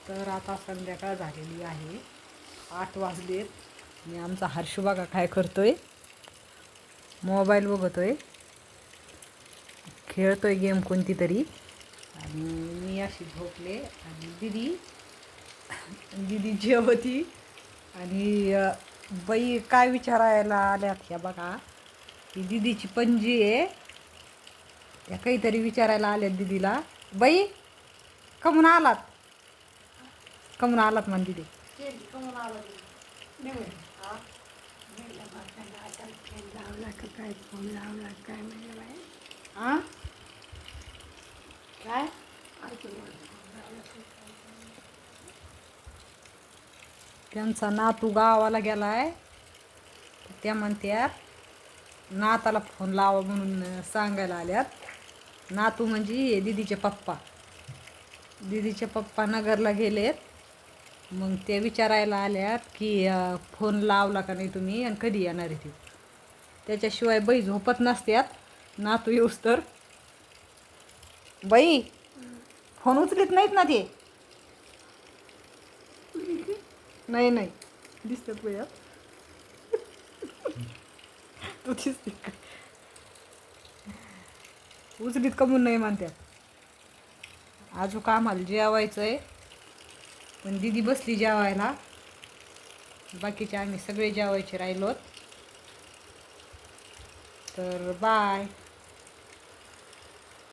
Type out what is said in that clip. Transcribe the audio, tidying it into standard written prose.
तर आता संध्याकाळ झालेली आहे, 8 वाजलेत. आणि आमचा हर्ष बघा काय करतोय, मोबाईल बघतोय, खेळतोय गेम कोणती तरी. आणि मी अशी झोपले आणि दिदी जेवती. आणि बाई काय विचारायला आल्यात ह्या बघा, ही दिदीची पणजी आहे, त्या काहीतरी विचारायला आल्यात दिदीला. बाई कमून आलात, कमून आलात म्हण दिदी. काय फोन लावला काय म्हणजे बाई आ काय त्यांचा नातू गावाला गेलाय, त्या म्हणत्यात नाताला फोन लावा म्हणून सांगायला आल्यात. नातू म्हणजे हे दिदीचे पप्पा. दिदीचे पप्पा नगरला गेलेत, मग ते विचारायला आल्यात की फोन लावला का नाही तुम्ही आणि कधी येणार आहे ते. त्याच्याशिवाय बाई झोपत नसत्यात नातू येऊस तर. बाई फोन उचलीत नाहीत ना ते. नाही नाही दिसतात बाई, तू दिसते का उचलीत कमून नाही म्हणत्यात. अजून आम्हाला जेवायचं आहे, पण दिदी बसली जेवायला, बाकीचे आम्ही सगळे जेवायचे राहिलोत. तर बाय.